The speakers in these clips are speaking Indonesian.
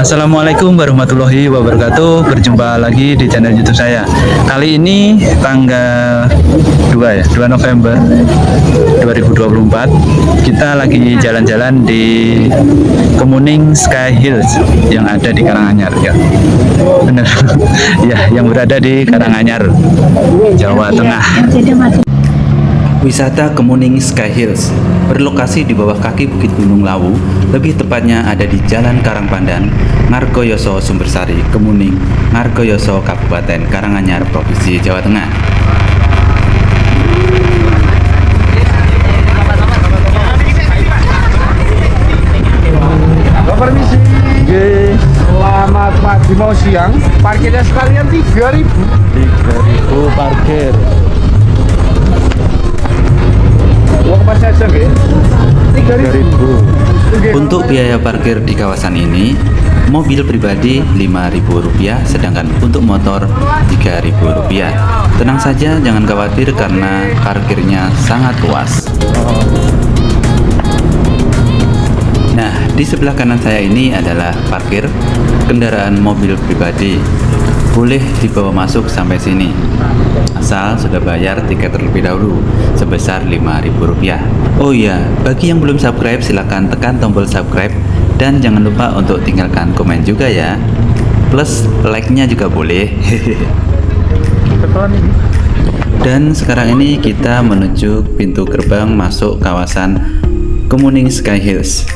Assalamualaikum warahmatullahi wabarakatuh. Berjumpa lagi di channel YouTube saya. Kali ini tanggal 2 November 2024. Kita lagi jalan-jalan di Kemuning Sky Hills yang ada di Karanganyar ya. Benar. Ya, yang berada di Karanganyar, Jawa Tengah. Wisata Kemuning Sky Hills berlokasi di bawah kaki Bukit Gunung Lawu, lebih tepatnya ada di Jalan Karangpandan, Ngargoyoso, Sumbersari, Kemuning, Ngargoyoso, Kabupaten Karanganyar, Provinsi Jawa Tengah. Permisi. Selamat pagi mau siang. Parkirnya sekalian 3.000. 3.000 parkir. Uang pas aja nggih. 3.000. Untuk biaya parkir di kawasan ini, mobil pribadi Rp5.000, sedangkan untuk motor Rp3.000. Tenang saja, jangan khawatir karena parkirnya sangat luas. Nah, di sebelah kanan saya ini adalah parkir kendaraan mobil pribadi. Boleh dibawa masuk sampai sini, asal sudah bayar tiket terlebih dahulu sebesar Rp5.000. Oh iya, bagi yang belum subscribe silahkan tekan tombol subscribe dan jangan lupa untuk tinggalkan komen juga ya. Plus like-nya juga boleh. Dan sekarang ini kita menuju pintu gerbang masuk kawasan Kemuning Sky Hills.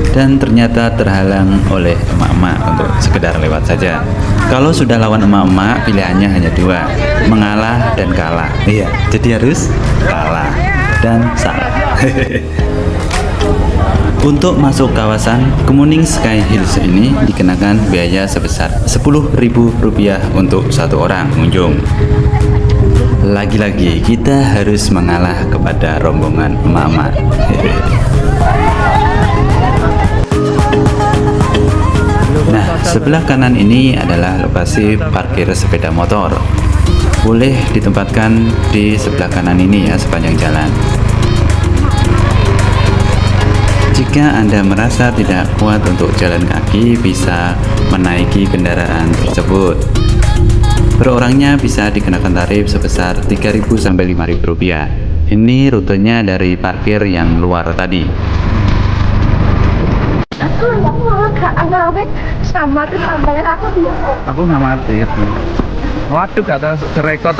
Dan ternyata terhalang oleh emak-emak untuk sekedar lewat saja. Kalau sudah lawan emak-emak, pilihannya hanya dua, mengalah dan kalah. Iya, jadi harus kalah dan salah. Untuk masuk kawasan Kemuning Sky Hills ini dikenakan biaya sebesar Rp10.000 untuk satu orang pengunjung. Lagi-lagi kita harus mengalah kepada rombongan emak-emak. Nah, sebelah kanan ini adalah lokasi parkir sepeda motor. Boleh ditempatkan di sebelah kanan ini ya, sepanjang jalan. Jika Anda merasa tidak kuat untuk jalan kaki, bisa menaiki kendaraan tersebut. Per orangnya bisa dikenakan tarif sebesar Rp3.000 sampai Rp5.000. Ini rutenya dari parkir yang luar tadi. Aku nggak mati itu. Waduh, kata rekod.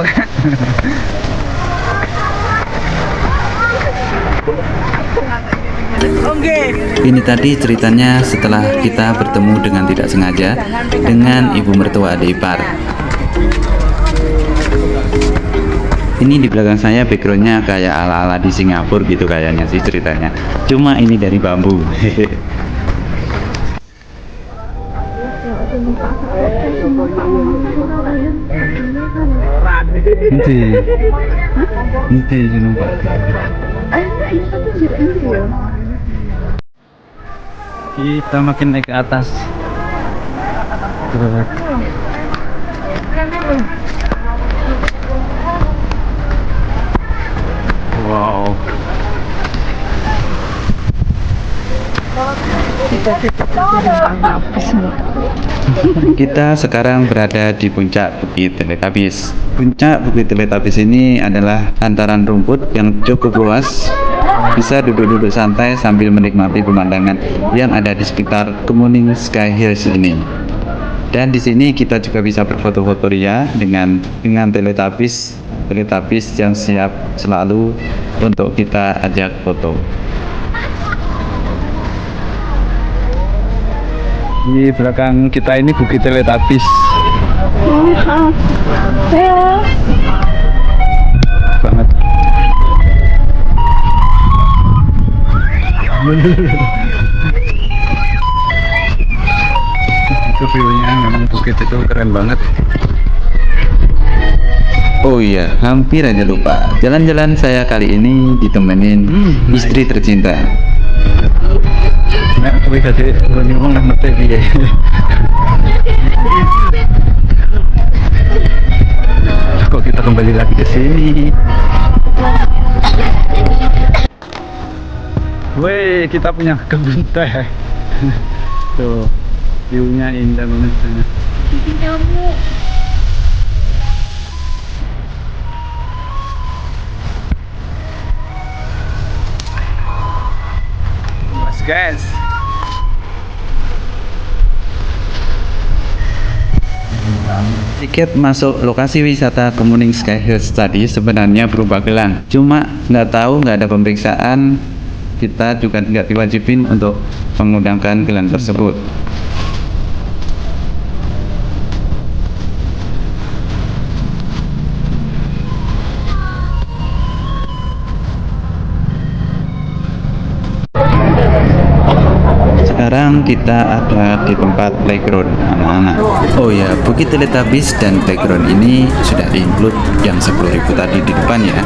Ini tadi ceritanya setelah kita bertemu dengan tidak sengaja dengan ibu mertua adik ipar. Ini di belakang saya backgroundnya kayak ala-ala di Singapura gitu kayaknya sih ceritanya. Cuma ini dari bambu. Kita makin naik ke atas. Wow. Kita sekarang berada di puncak Bukit Teletubbies. Puncak Bukit Teletubbies ini adalah hantaran rumput yang cukup luas. Bisa duduk-duduk santai sambil menikmati pemandangan yang ada di sekitar Kemuning Sky Hills ini. Dan di sini kita juga bisa berfoto-foto ria dengan Teletubbies yang siap selalu untuk kita ajak foto. Di belakang kita ini Bukit Teletubbies. Banget. Itu view-nya memang bukit itu keren banget. Oh iya, hampir aja lupa. Jalan-jalan saya kali ini ditemenin istri tercinta. Nah, tapi tadi ngomong ngerti piye. Kok kita kembali lagi ke sini? Wih, kita punya kebun teh. Tuh. View-nya indah banget sana. Mas guys. Tiket masuk lokasi wisata Kemuning Sky Hills tadi sebenarnya berubah gelang. Cuma nggak ada pemeriksaan, kita juga nggak diwajibin untuk menggunakan gelang tersebut. Sekarang kita ada di tempat playground anak-anak. Oh ya, Bukit Teletubbies dan playground ini sudah include yang 10.000 tadi di depan ya.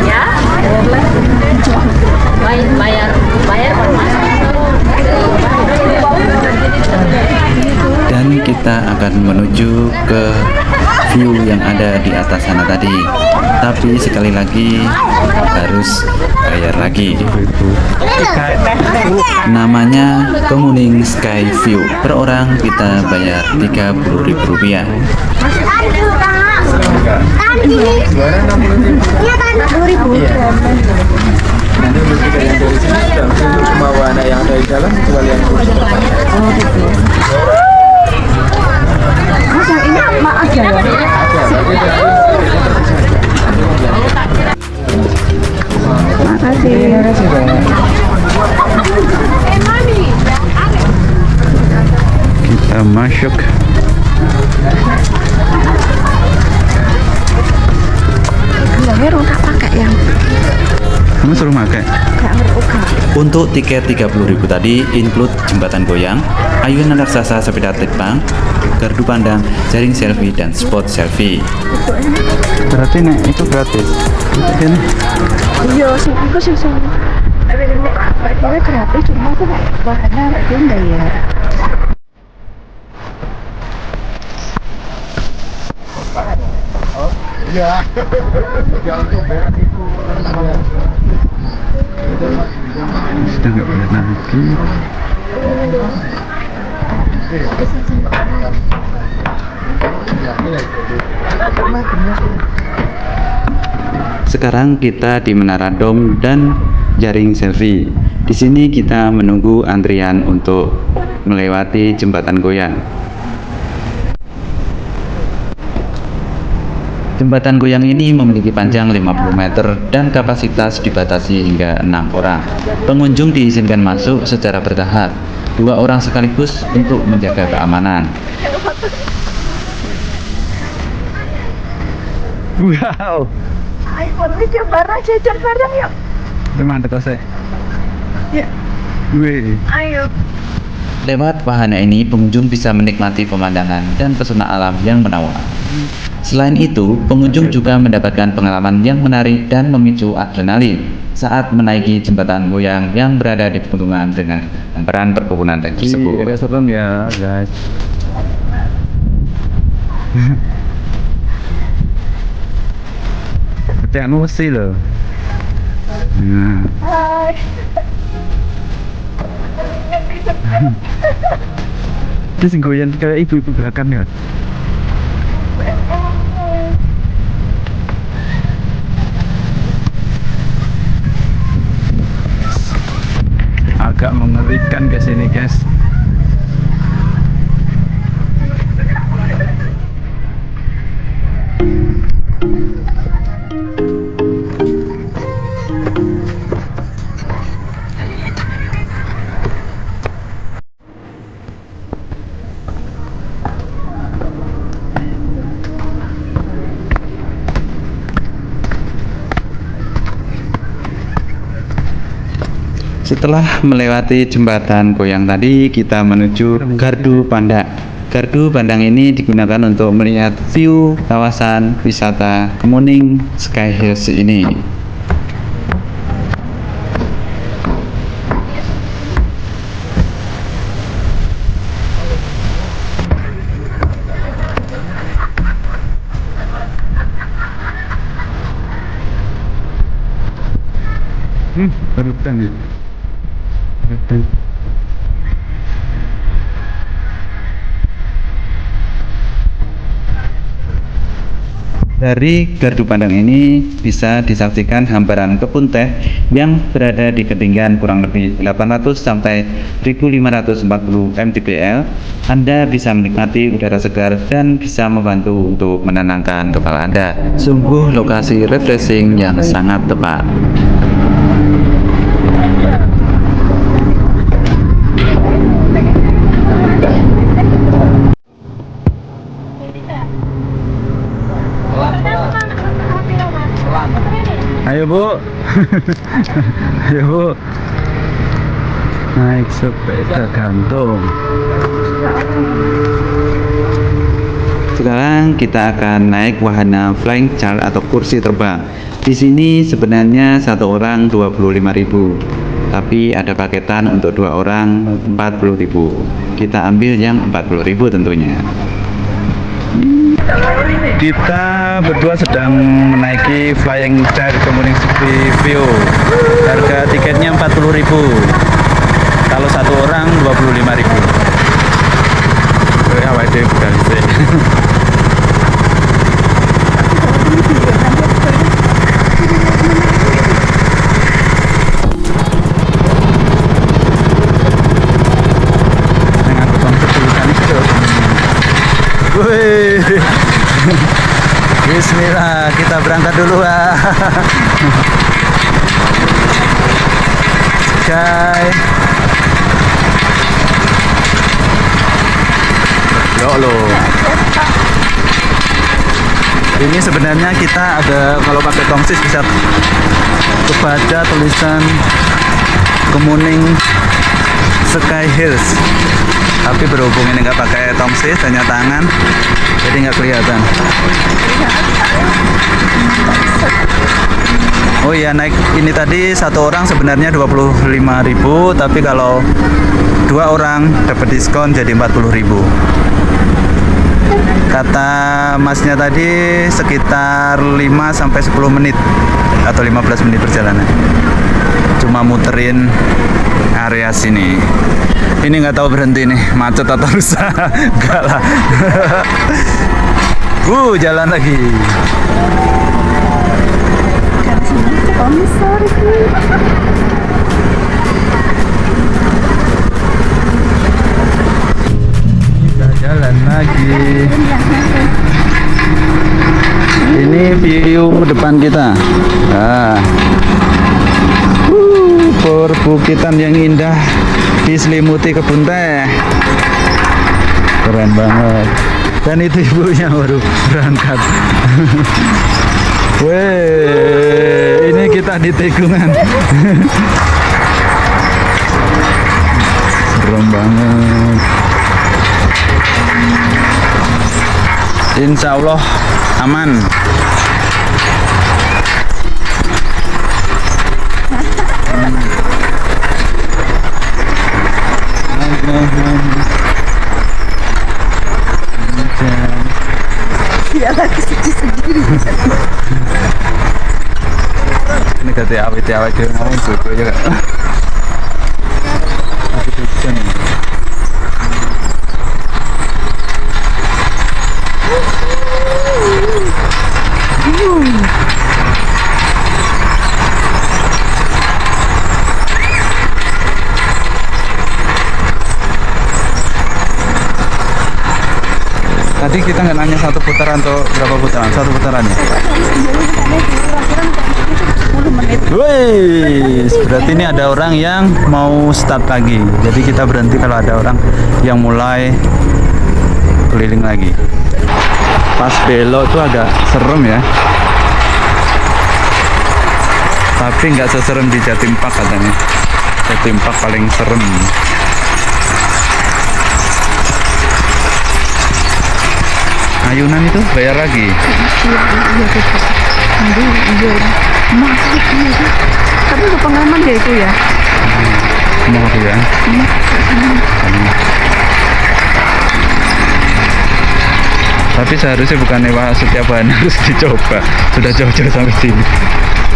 Ya, bayar Dan kita akan menuju ke view yang ada di atas sana tadi. Tapi sekali lagi harus bayar lagi. Namanya Kemuning Sky View. Per orang kita bayar Rp30.000. Nanti untuk tiket yang dari sini sudah untuk semua wahana yang ada di dalam kecuali yang kursi. Mas yang ini apa aja ya? Makasih. Kita masuk. Bilangnya orang tak pakai yang Kamu suruh pakai. gak ngerti. Untuk tiket 30.000 tadi include jembatan goyang, ayunan raksasa sepeda terbang, gardu pandang, jaring selfie dan spot selfie. Berarti nih itu gratis. Ini Iya, sih aku sih sama. Ini gratis cuma aku nggak bahannya itu enggak ya. sudah nggak boleh lagi. Sekarang kita di Menara Dom dan jaring selfie. Di sini kita menunggu antrian untuk melewati jembatan goyang. Jembatan goyang ini memiliki panjang 50 meter dan kapasitas dibatasi hingga 6 orang. Pengunjung diizinkan masuk secara bertahap, 2 orang sekaligus untuk menjaga keamanan. Wow. Ayo, kita bareng jajan bareng yuk. Gimana kok Ya, Wih. ayo. Lewat wahana ini, pengunjung bisa menikmati pemandangan dan pesona alam yang menawan. Selain itu, pengunjung juga mendapatkan pengalaman yang menarik dan memicu adrenalin saat menaiki jembatan goyang yang berada di pegunungan dengan hamparan perkebunan tersebut. Serem ya guys. Pecahan emosi loh. Nah. Hai. Terus goyang kayak ibu-ibu belakang ya. Agak mengerikan ke sini guys. Setelah melewati jembatan goyang tadi, kita menuju gardu pandang. Gardu pandang ini digunakan untuk melihat view kawasan wisata Kemuning Sky Hills ini. Baru Dari gardu pandang ini bisa disaksikan hamparan kebun teh yang berada di ketinggian kurang lebih 800 sampai 1540 mdpl. Anda bisa menikmati udara segar dan bisa membantu untuk menenangkan kepala Anda. Sungguh lokasi refreshing yang sangat tepat. Ayo Bu. Ayo Bu. Naik sepeda gantung. Sekarang kita akan naik wahana flying car atau kursi terbang. Di sini sebenarnya satu orang 25.000, tapi ada paketan untuk 2 orang 40.000. Kita ambil yang 40.000 tentunya. Kita berdua sedang menaiki flying car community view. Harga tiketnya 40.000. Kalau satu orang 25.000. Awal deh bukan sih. Bismillah, kita berangkat dulu Sky. Lo. Ini sebenarnya kita ada, kalau pakai tongsis bisa kebaca tulisan Kemuning Sky Hills. Tapi berhubung ini nggak pakai tongsis, hanya tangan, jadi nggak kelihatan. Oh iya, naik ini tadi satu orang sebenarnya 25.000, tapi kalau 2 orang dapat diskon jadi 40.000. Kata masnya tadi sekitar 5 sampai 10 menit atau 15 menit perjalanan. Cuma muterin area sini. Ini nggak tahu berhenti nih, macet atau rusak. Enggak lah. Jalan lagi. Kita jalan lagi. Ini view depan kita. Perbukitan yang indah diselimuti kebun teh. Keren banget. Dan itu ibunya baru berangkat. Weh, ini kita di tikungan. Serem banget. Insya Allah aman. Dia lagi sedih sendiri. Ini kata awet-awet dia mau suku aja. Tapi hujan. Tadi kita nggak nanya satu putaran atau berapa putaran? Satu putarannya. Wih, berarti ini ada orang yang mau start lagi. Jadi kita berhenti kalau ada orang yang mulai keliling lagi. Pas belok tuh agak serem ya. Tapi nggak seserem di Jatim Park katanya. Jatim Park paling serem. Ayunan itu bayar lagi. Tapi untuk pengalaman dia itu ya. Mau aku ya. Tapi seharusnya bukan setiap hari harus dicoba. Sudah jauh-jauh sampai sini.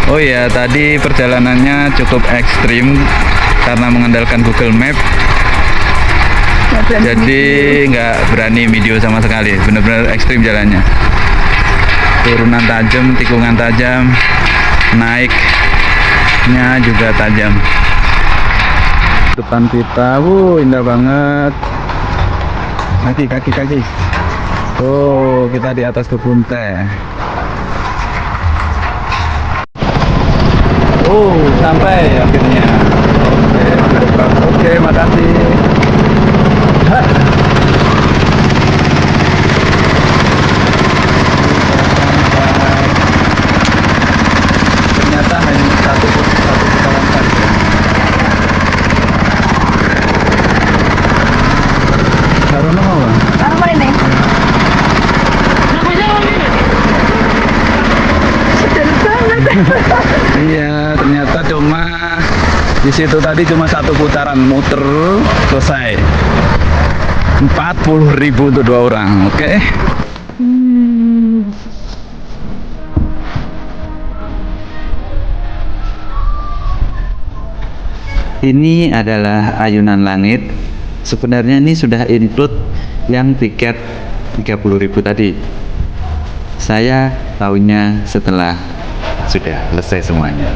Oh iya, tadi perjalanannya cukup ekstrim karena mengandalkan Google Map, jadi nggak berani video sama sekali. Bener-bener ekstrim jalannya, turunan tajam, tikungan tajam, naiknya juga tajam. Depan kita, indah banget. Kaki. Oh, kita di atas kebun teh. Oh, sampai akhirnya. Oke, makasih. Ternyata hanya satu putaran saja. Karena apa? Apa ini? Sedih banget. Iya, ternyata cuma di situ tadi cuma satu putaran muter selesai. 40.000 untuk 2 orang, oke? Ini adalah ayunan langit. Sebenarnya ini sudah include yang tiket 30.000 tadi. Saya tahunya setelah sudah selesai semuanya.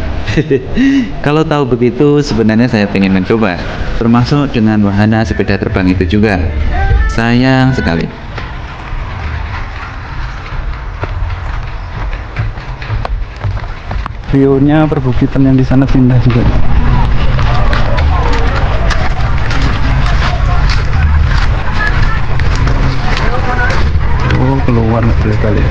Kalau tahu begitu, sebenarnya saya ingin mencoba, termasuk dengan wahana sepeda terbang itu juga. Sayang sekali. View-nya perbukitan yang di sana indah juga. Oh, keluar sekali.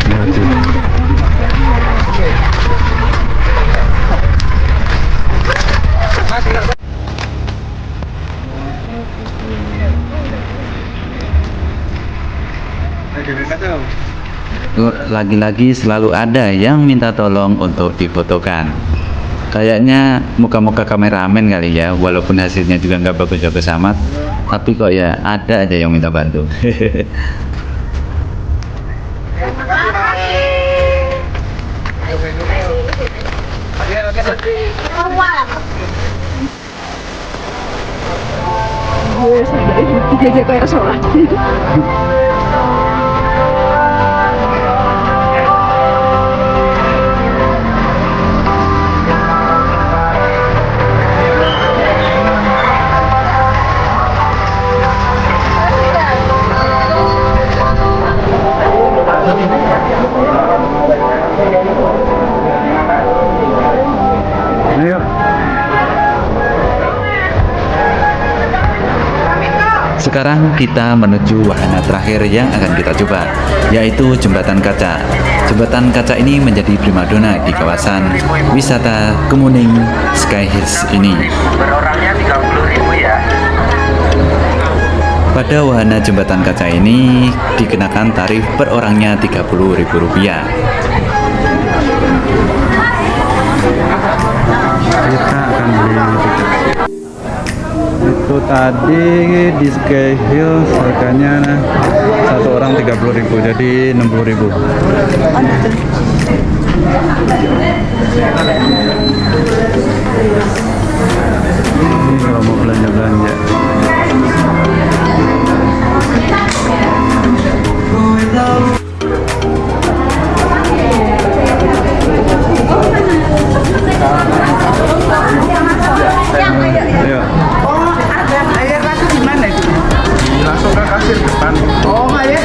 Lagi-lagi selalu ada yang minta tolong untuk difotokan. Kayaknya muka-muka kameramen kali ya, walaupun hasilnya juga nggak bagus-bagus amat, tapi kok ya ada aja yang minta bantu. Jadi kayak sholat. Ayo. Sekarang kita menuju wahana terakhir yang akan kita coba, yaitu jembatan kaca. Jembatan kaca ini menjadi primadona di kawasan wisata Kemuning Sky Hills ini. Per orangnya 30.000 ya. Pada wahana jembatan kaca ini dikenakan tarif per orangnya Rp30.000. Kita akan beli tiket. Itu tadi di Sky Hills harganya satu orang 30.000, jadi 60.000. Ini kalau mau belanja-belanja. Ayo. Air ratu di mana itu? Langsung ke kasir depan. Oh, air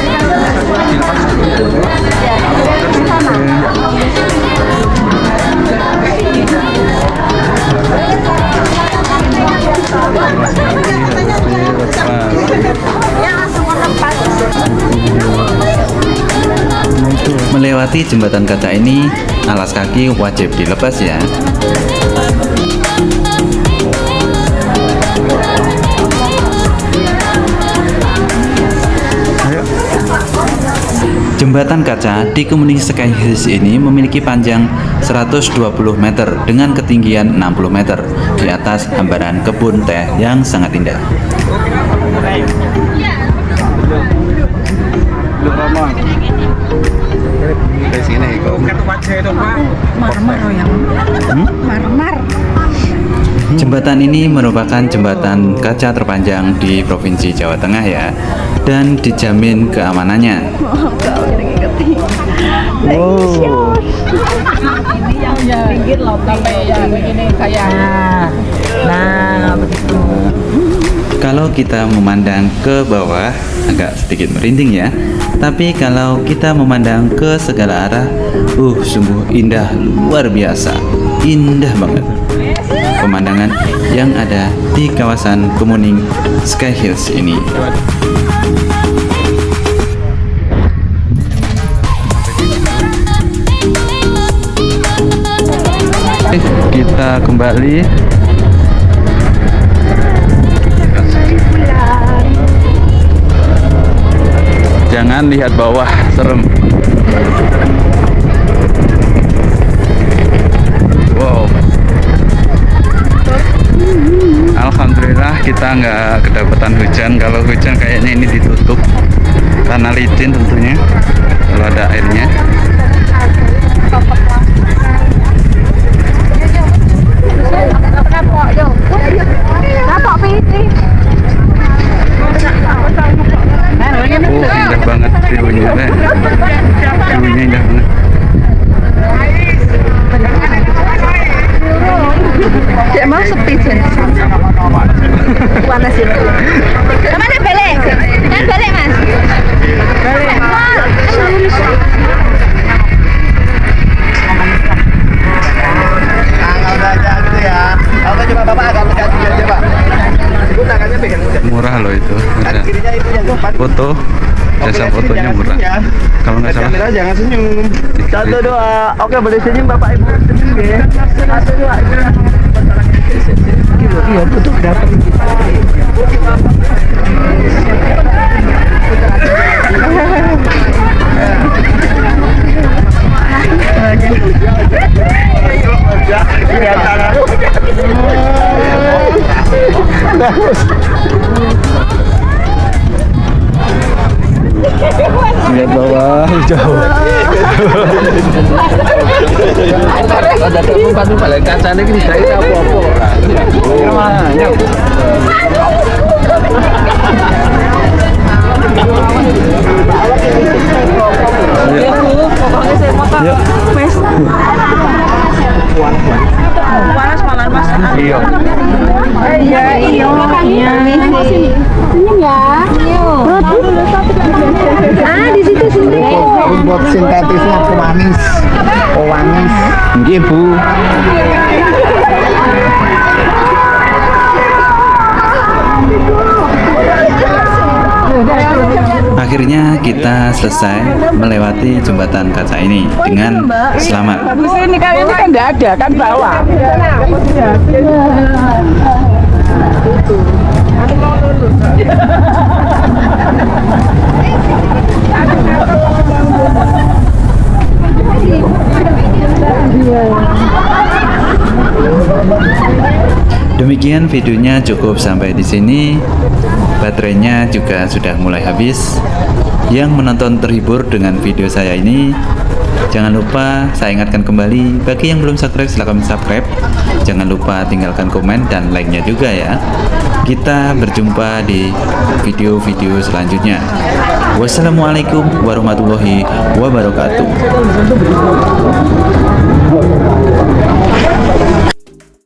Melewati jembatan kaca ini, alas kaki wajib dilepas ya. Jembatan kaca di Kemuning Sky Hills ini memiliki panjang 120 meter dengan ketinggian 60 meter di atas hamparan kebun teh yang sangat indah. Dari sini kok. marmer yang marmer. Jembatan ini merupakan jembatan kaca terpanjang di Provinsi Jawa Tengah ya, dan dijamin keamanannya. Wow. Pinggir loh sampai yang begini kayak nah begitu. Kalau kita memandang ke bawah agak sedikit merinding ya, tapi kalau kita memandang ke segala arah, sungguh indah, luar biasa, indah banget pemandangan yang ada di kawasan Kemuning Sky Hills ini. Kita kembali. Jangan lihat bawah, serem. Wow. Alhamdulillah kita nggak kedapatan hujan. Kalau hujan kayaknya ini ditutup karena licin tentunya kalau ada airnya. Indah banget view-nya, view-nya indah banget. Cek mau sepi Jen. Panas itu. Kemana balik? Kan balik Mas. Balik. Murah loh itu, ada foto, jasa fotonya murah. Kalau nggak salah. Jangan senyum. 1, 2. Oke, boleh senyum Bapak Ibu. Senyum ya. 1, 2. Iya, betul dapat. Lihat bawah jauh. Ada tempat balik kacanya ini dari apa-apa. Yuk. Panas malah Mas. Iya. Iya. Senyum ya. Di situ sini. Buat sintetisnya pemanis. Pewanis. Nggih, Bu. Akhirnya kita selesai melewati jembatan kaca ini dengan selamat. Di sini kan ini kan enggak ada kan bawah. Demikian videonya cukup sampai di sini. Baterainya juga sudah mulai habis. Yang menonton terhibur dengan video saya ini, jangan lupa saya ingatkan kembali, bagi yang belum subscribe silahkan subscribe. Jangan lupa tinggalkan komen dan like-nya juga ya. Kita berjumpa di video-video selanjutnya. Wassalamualaikum warahmatullahi wabarakatuh.